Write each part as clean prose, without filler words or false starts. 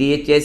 DHS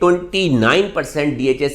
29% DHS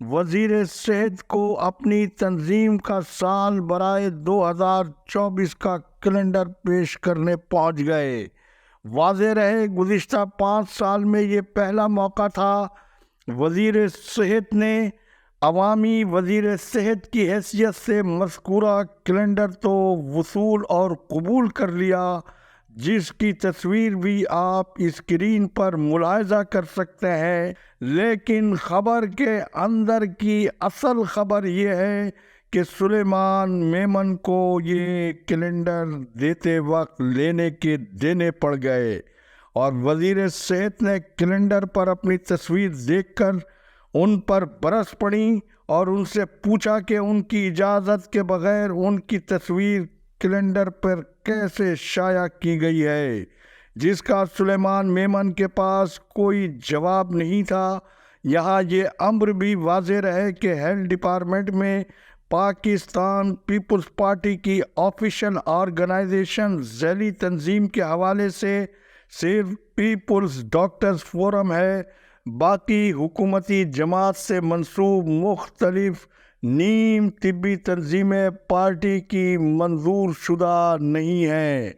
وزیر صحت کو اپنی تنظیم کا سال برائے 2024 کا کیلنڈر پیش کرنے پہنچ گئے۔ واضح رہے گزشتہ 5 سال میں یہ پہلا موقع تھا۔ وزیر صحت نے عوامی وزیر صحت کی حیثیت سے مذکورہ کیلنڈر تو وصول اور قبول کر لیا، جس کی تصویر بھی آپ اسکرین پر ملاحظہ کر سکتے ہیں، لیکن خبر کے اندر کی اصل خبر یہ ہے کہ سلیمان میمن کو یہ کیلنڈر دیتے وقت لینے کے دینے پڑ گئے، اور وزیر صحت نے کیلنڈر پر اپنی تصویر دیکھ کر ان پر برس پڑی اور ان سے پوچھا کہ ان کی اجازت کے بغیر ان کی تصویر کیلنڈر پر کیسے شائع کی گئی ہے، جس کا سلیمان میمن کے پاس کوئی جواب نہیں تھا۔ یہاں یہ امر بھی واضح رہے کہ ہیلتھ ڈپارٹمنٹ میں پاکستان پیپلز پارٹی کی آفیشل آرگنائزیشن ذیلی تنظیم کے حوالے سے صرف پیپلز ڈاکٹرز فورم ہے، باقی حکومتی جماعت سے منسوب مختلف نیم طبی تنظیمیں پارٹی کی منظور شدہ نہیں ہیں،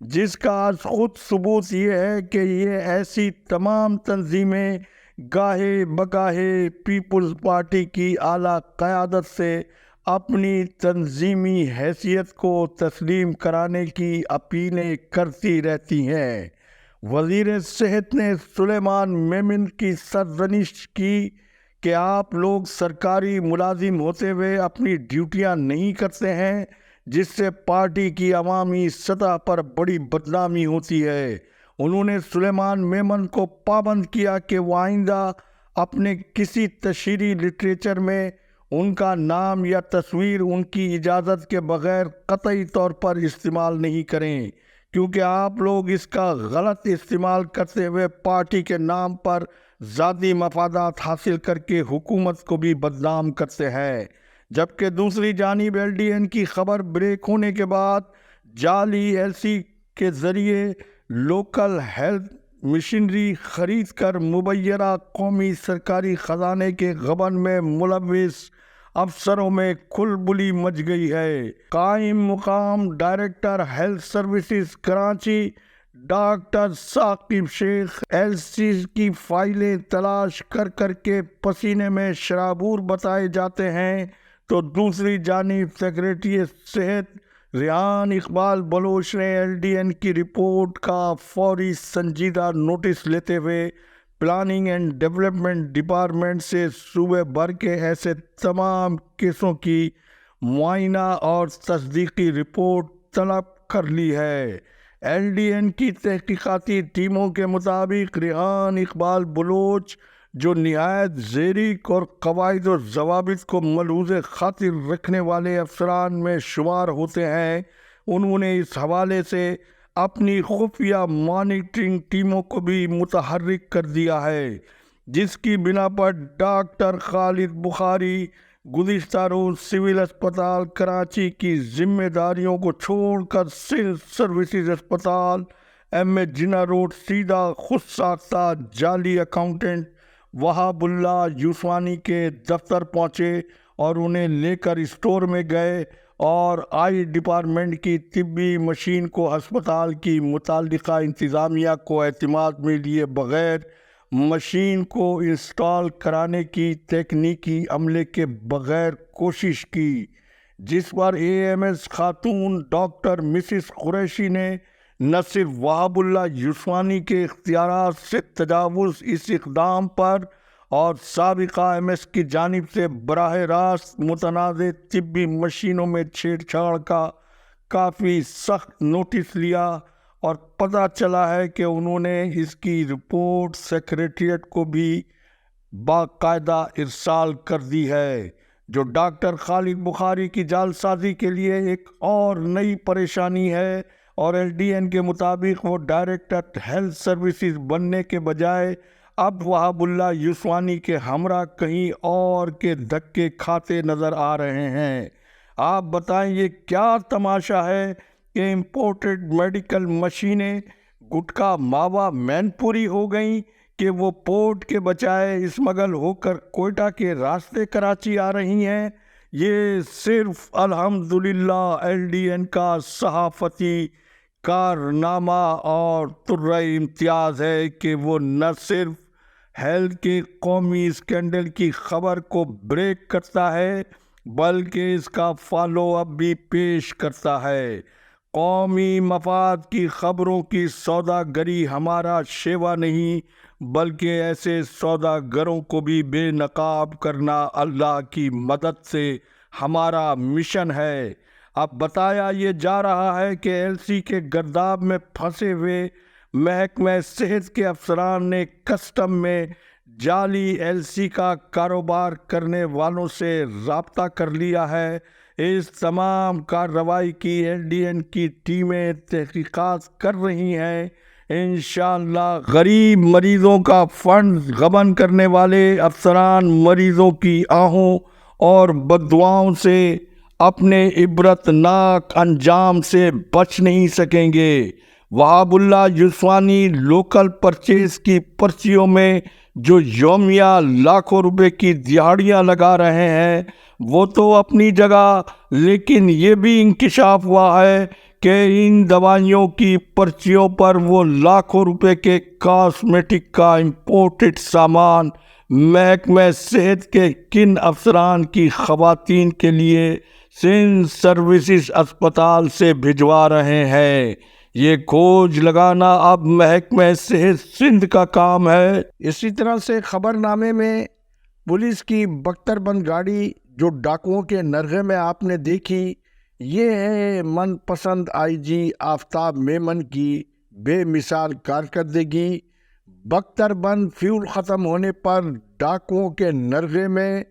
جس کا خود ثبوت یہ ہے کہ یہ ایسی تمام تنظیمیں گاہے بگاہے پیپلز پارٹی کی اعلیٰ قیادت سے اپنی تنظیمی حیثیت کو تسلیم کرانے کی اپیلیں کرتی رہتی ہیں۔ وزیر صحت نے سلیمان میمن کی سرزنش کی کہ آپ لوگ سرکاری ملازم ہوتے ہوئے اپنی ڈیوٹیاں نہیں کرتے ہیں، جس سے پارٹی کی عوامی سطح پر بڑی بدنامی ہوتی ہے۔ انہوں نے سلیمان میمن کو پابند کیا کہ وہ آئندہ اپنے کسی تشہیری لٹریچر میں ان کا نام یا تصویر ان کی اجازت کے بغیر قطعی طور پر استعمال نہیں کریں، کیونکہ آپ لوگ اس کا غلط استعمال کرتے ہوئے پارٹی کے نام پر ذاتی مفادات حاصل کر کے حکومت کو بھی بدنام کرتے ہیں۔ جبکہ دوسری جانب ایل ڈی این کی خبر بریک ہونے کے بعد جعلی ایل سی کے ذریعے لوکل ہیلتھ مشینری خرید کر مبینہ قومی سرکاری خزانے کے غبن میں ملوث افسروں میں کھلبلی مچ گئی ہے۔ قائم مقام director health services Karachi doctor Saqib شیخ ایل سی کی فائلیں تلاش کر کے پسینے میں شرابور بتائے جاتے ہیں، تو دوسری جانب سیکریٹری صحت ریحان اقبال بلوچ نے ایل ڈی این کی رپورٹ کا فوری سنجیدہ نوٹس لیتے ہوئے پلاننگ اینڈ ڈیولپمنٹ ڈپارٹمنٹ سے صوبے بھر کے ایسے تمام کیسوں کی معائنہ اور تصدیقی رپورٹ طلب کر لی ہے۔ ایل ڈی این کی تحقیقاتی ٹیموں کے مطابق ریحان اقبال بلوچ، جو نہایت زیرک اور قواعد و ضوابط کو ملحوظ خاطر رکھنے والے افسران میں شمار ہوتے ہیں، انہوں نے اس حوالے سے اپنی خفیہ مانیٹرنگ ٹیموں کو بھی متحرک کر دیا ہے، جس کی بنا پر ڈاکٹر خالد بخاری گزشتہ روز سول اسپتال کراچی کی ذمہ داریوں کو چھوڑ کر سندھ سروسز اسپتال ایم اے جناح روڈ سیدھا خود ساختہ جعلی اکاؤنٹنٹ وہاب اللہ یوسفانی کے دفتر پہنچے اور انہیں لے کر اسٹور میں گئے اور آئی ڈپارٹمنٹ کی طبی مشین کو ہسپتال کی متعلقہ انتظامیہ کو اعتماد میں لیے بغیر مشین کو انسٹال کرانے کی تکنیکی عملے کے بغیر کوشش کی، جس پر اے ایم ایس خاتون ڈاکٹر مسز قریشی نے نہ صرف وہاب اللہ یوسفانی کے اختیارات سے تجاوز، اس اقدام پر اور سابقہ ایم ایس کی جانب سے براہ راست متنازع طبی مشینوں میں چھیڑ چھاڑ کا کافی سخت نوٹس لیا، اور پتہ چلا ہے کہ انہوں نے اس کی رپورٹ سیکریٹریٹ کو بھی باقاعدہ ارسال کر دی ہے، جو ڈاکٹر خالد بخاری کی جعلسازی کے لیے ایک اور نئی پریشانی ہے۔ اور ایل ڈی این کے مطابق وہ ڈائریکٹر ہیلتھ سروسز بننے کے بجائے اب وہاب اللہ یوسفانی کے ہمراہ کہیں اور کے دھکے کھاتے نظر آ رہے ہیں۔ آپ بتائیں یہ کیا تماشا ہے کہ امپورٹڈ میڈیکل مشینیں گٹکا ماوا مین پوری ہو گئیں کہ وہ پورٹ کے بجائے اسمگل ہو کر کوئٹہ کے راستے کراچی آ رہی ہیں، یہ صرف الحمدللہ LDN کا صحافتی کارنامہ اور ترہ امتیاز ہے کہ وہ نہ صرف ہیلتھ کے قومی اسکینڈل کی خبر کو بریک کرتا ہے بلکہ اس کا فالو اپ بھی پیش کرتا ہے۔ قومی مفاد کی خبروں کی سوداگری ہمارا شیوا نہیں بلکہ ایسے سوداگروں کو بھی بے نقاب کرنا اللہ کی مدد سے ہمارا مشن ہے۔ اب بتایا یہ جا رہا ہے کہ LC کے گرداب میں پھنسے ہوئے محکمہ صحت کے افسران نے کسٹم میں جعلی LC کا کاروبار کرنے والوں سے رابطہ کر لیا ہے۔ اس تمام کارروائی کی LDN کی ٹیمیں تحقیقات کر رہی ہیں۔ انشاءاللہ غریب مریضوں کا فنڈ غبن کرنے والے افسران مریضوں کی آہوں اور بددعاؤں سے اپنے عبرتناک انجام سے بچ نہیں سکیں گے۔ وہاب اللہ یوسفانی لوکل پرچیز کی پرچیوں میں جو یومیہ لاکھوں روپے کی دہاڑیاں لگا رہے ہیں وہ تو اپنی جگہ، لیکن یہ بھی انکشاف ہوا ہے کہ ان دوائیوں کی پرچیوں پر وہ لاکھوں روپے کے کاسمیٹک کا امپورٹڈ سامان محکمہ صحت کے کن افسران کی خواتین کے لیے سندھ سروسز اسپتال سے بھجوا رہے ہیں۔ یہ کھوج لگانا اب محکمہ صحت سندھ کا کام ہے۔ اسی طرح سے خبر نامے میں پولیس کی بختر بند گاڑی جو ڈاکوؤں کے نرغے میں آپ نے دیکھی، یہ ہے من پسند IG آفتاب میمن کی بے مثال کارکردگی۔ بختر بند فیول ختم ہونے پر ڈاکوؤں کے نرغے میں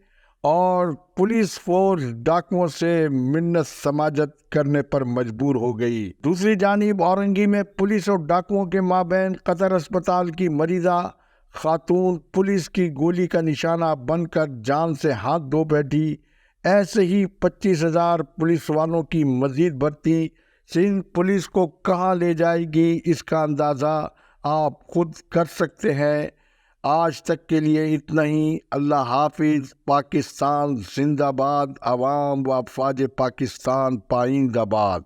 اور پولیس فورس ڈاکوؤں سے منت سماجت کرنے پر مجبور ہو گئی۔ دوسری جانب اورنگی میں پولیس اور ڈاکوؤں کے مابین قطر اسپتال کی مریضہ خاتون پولیس کی گولی کا نشانہ بن کر جان سے ہاتھ دھو بیٹھی۔ ایسے ہی 25,000 پولیس والوں کی مزید بھرتی سندھ پولیس کو کہاں لے جائے گی، اس کا اندازہ آپ خود کر سکتے ہیں۔ آج تک کے لیے اتنا ہی۔ اللہ حافظ۔ پاکستان زندہ باد۔ عوام و افواج پاکستان پائندہ باد۔